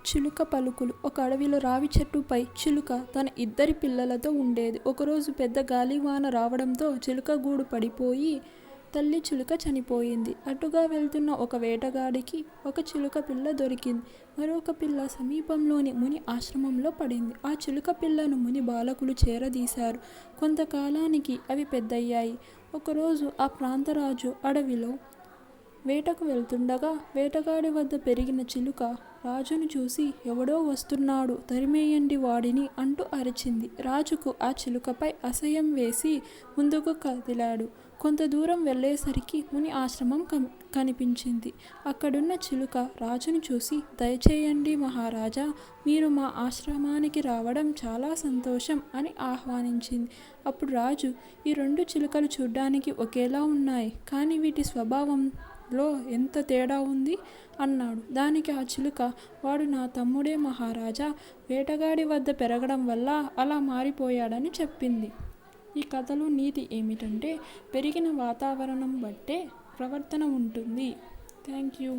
చిలుక పలుకులు. ఒక అడవిలో రావి చెట్టుపై చిలుక తన ఇద్దరి పిల్లలతో ఉండేది. ఒకరోజు పెద్ద గాలివాన రావడంతో చిలుక గూడు పడిపోయి తల్లి చిలుక చనిపోయింది. అటుగా వెళ్తున్న ఒక వేటగాడికి ఒక చిలుక పిల్ల దొరికింది. మరొక పిల్ల సమీపంలోని ముని ఆశ్రమంలో పడింది. ఆ చిలుక పిల్లను ముని బాలకులు చేరదీశారు. కొంతకాలానికి అవి పెద్దయ్యాయి. ఒకరోజు ఆ ప్రాంతరాజు అడవిలో వేటకు వెళ్తుండగా వేటగాడి వద్ద పెరిగిన చిలుక రాజును చూసి ఎవడో వస్తున్నాడు, తరిమేయండి వాడిని అంటూ అరిచింది. రాజుకు ఆ చిలుకపై అసహ్యం వేసి ముందుకు కదిలాడు. కొంత దూరం వెళ్ళేసరికి ముని ఆశ్రమం కనిపించింది. అక్కడున్న చిలుక రాజును చూసి, దయచేయండి మహారాజా, మీరు మా ఆశ్రమానికి రావడం చాలా సంతోషం అని ఆహ్వానించింది. అప్పుడు రాజు, ఈ రెండు చిలుకలు చూడ్డానికి ఒకేలా ఉన్నాయి, కానీ వీటి స్వభావంలో ఎంత తేడా ఉంది అన్నాడు. దానికి ఆ చిలుక, వాడు నా తమ్ముడే మహారాజా, వేటగాడి వద్ద పెరగడం వల్ల అలా మారిపోయాడని చెప్పింది. ఈ కథలో నీతి ఏమిటంటే పెరిగిన వాతావరణం బట్టే ప్రవర్తన ఉంటుంది. Thank you.